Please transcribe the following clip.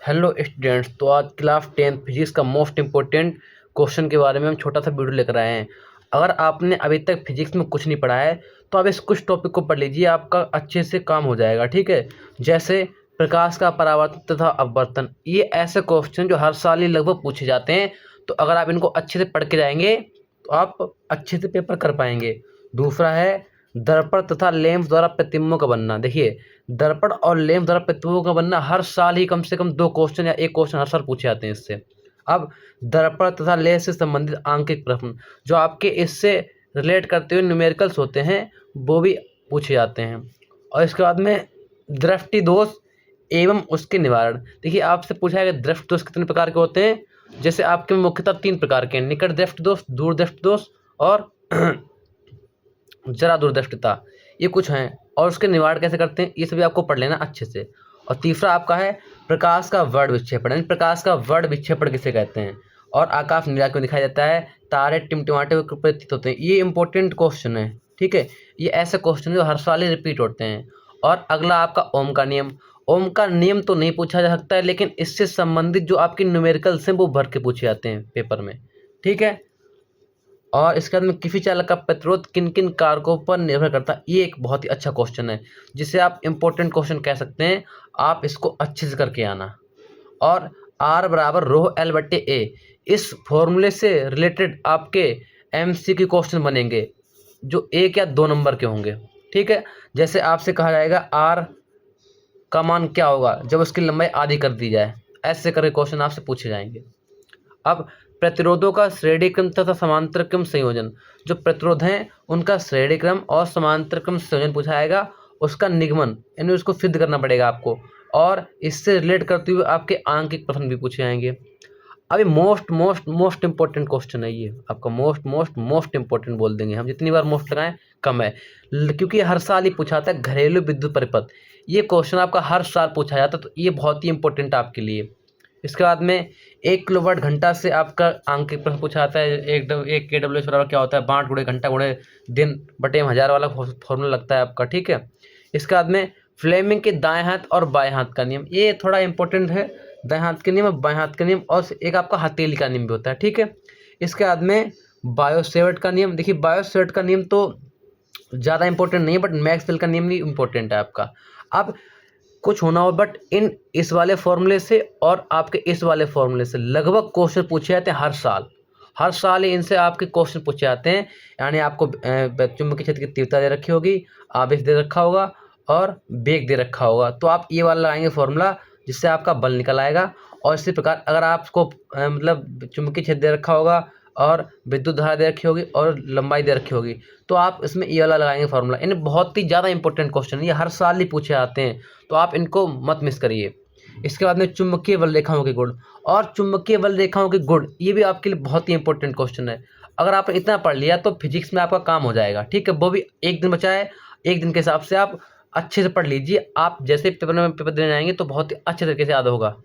Hello students, तो आज class 10 physics का मोस्ट इम्पोर्टेंट क्वेश्चन के बारे में हम छोटा सा वीडियो लेकर आए हैं। अगर आपने अभी तक फिजिक्स में कुछ नहीं पढ़ा है तो आप इस कुछ टॉपिक को पढ़ लीजिए, आपका अच्छे से काम हो जाएगा। ठीक है, जैसे प्रकाश का परावर्तन तथा अपवर्तन, ये ऐसे क्वेश्चन जो हर साल ही लगभग पूछे जाते हैं। तो अगर आप इनको अच्छे से पढ़ के जाएंगे तो आप अच्छे से पेपर कर पाएंगे। दूसरा है दर्पण तथा लेंस द्वारा प्रतिबिंबों का बनना। देखिए, दर्पण और लेंस द्वारा प्रतिबिंबों का बनना हर साल ही कम से कम 2 क्वेश्चन या 1 क्वेश्चन हर साल पूछे जाते हैं इससे। अब दर्पण तथा लेंस से संबंधित आंकिक प्रश्न जो आपके इससे रिलेट करते हुए न्यूमेरिकल्स होते हैं वो भी पूछे जाते हैं। और इसके बाद में दृष्टि दोष एवं उसके निवारण। देखिए, आपसे पूछा है कि दृष्टि दोष कितने प्रकार के होते हैं। जैसे आपके मुख्यतः 3 प्रकार के हैं: निकट दृष्टि दोष, दूर दृष्टि दोष और जरा दूरदृष्टिता। ये कुछ हैं और उसके निवारण कैसे करते हैं ये सभी आपको पढ़ लेना अच्छे से। और तीसरा आपका है प्रकाश का वर्ण विक्षेपण। यानी प्रकाश का वर्ण विक्षेपण किसे कहते हैं और आकाश नीला क्यों दिखाई देता है, तारे टिमटिमाते हुए क्यों प्रतीत होते हैं। ये इंपॉर्टेंट क्वेश्चन है। ठीक है, ये ऐसे क्वेश्चन जो हर साल ही रिपीट होते हैं। और अगला आपका ओम का नियम। ओम का नियम तो नहीं पूछा जा सकता है, लेकिन इससे संबंधित जो आपके न्यूमेरिकल्स हैं वो भर के पूछे जाते हैं पेपर में। ठीक है, और इसके बाद में किसी चालक का प्रतिरोध किन किन कारकों पर निर्भर करता है। ये एक बहुत ही अच्छा क्वेश्चन है जिसे आप इम्पोर्टेंट क्वेश्चन कह सकते हैं। आप इसको अच्छे से करके आना। और R बराबर रो L बटे ए, इस फॉर्मूले से रिलेटेड आपके MCQ क्वेश्चन बनेंगे जो 1 या 2 नंबर के होंगे। ठीक है, जैसे आपसे कहा जाएगा R का मान क्या होगा जब उसकी लंबाई आधी कर दी जाए। ऐसे करके क्वेश्चन आपसे पूछे जाएंगे। अब प्रतिरोधों का श्रेणी क्रम तथा समांतर क्रम संयोजन। जो प्रतिरोध हैं उनका श्रेणी क्रम और समांतर क्रम संयोजन पूछा जाएगा। उसका निगमन यानी उसको सिद्ध करना पड़ेगा आपको, और इससे रिलेट करते हुए आपके आंकिक प्रश्न भी पूछे जाएंगे। अभी most most most important question है ये आपका। मोस्ट इंपॉर्टेंट बोल देंगे हम, जितनी बार मोस्ट लगाएं कम है, क्योंकि हर साल ही पूछा जाता है। घरेलू विद्युत परिपथ, ये क्वेश्चन आपका हर साल पूछा जाता है, तो ये बहुत ही इंपॉर्टेंट है आपके लिए। इसके बाद में 1 किलोवाट घंटा से आपका आंकिक प्रश्न पूछा जाता है। एक KW बराबर क्या होता है, 62 गुणे घंटा गुणे दिन बटे 1000 वाला फॉर्मूला लगता है आपका। ठीक है, इसके बाद में फ्लेमिंग के दाएं हाथ और बाएं हाथ का नियम, ये थोड़ा इंपॉर्टेंट है। दाएं हाथ के नियम और बाएं हाथ का नियम, और एक आपका हथेली का नियम भी होता है। ठीक है, इसके बाद में बायोसेवर्ट का नियम। देखिए, बायोसेवर्ट का नियम तो ज़्यादा इंपॉर्टेंट नहीं है, बट मैक्सवेल का नियम भी इंपॉर्टेंट है आपका। अब कुछ होना हो, बट इस वाले फॉर्मूले से और आपके इस वाले फॉर्मूले से लगभग क्वेश्चन पूछे जाते हैं हर साल ही इनसे आपके क्वेश्चन पूछे जाते हैं। यानी आपको चुंबकीय क्षेत्र की तीव्रता दे रखी होगी, आवेश दे रखा होगा और वेग दे रखा होगा, तो आप ये वाला लगाएंगे फॉर्मूला जिससे आपका बल निकल आएगा। और इसी प्रकार अगर आपको मतलब चुंबकीय क्षेत्र दे रखा होगा और विद्युत धारा दे रखी होगी और लंबाई दे रखी होगी, तो आप इसमें ये वाला लगाएंगे फॉर्मूला। इन्हें बहुत ही ज़्यादा इंपॉर्टेंट क्वेश्चन है, ये हर साल ही पूछे जाते हैं, तो आप इनको मत मिस करिए। इसके बाद में चुंबकीय बल रेखाओं के गुण, और चुंबकीय बल रेखाओं के गुण ये भी आपके लिए बहुत ही इंपॉर्टेंट क्वेश्चन है। अगर आपने इतना पढ़ लिया तो फिजिक्स में आपका काम हो जाएगा। ठीक है, वो भी 1 दिन बचा है, 1 दिन के हिसाब से आप अच्छे से पढ़ लीजिए। आप जैसे पेपर देने जाएंगे तो बहुत ही अच्छे तरीके से याद होगा।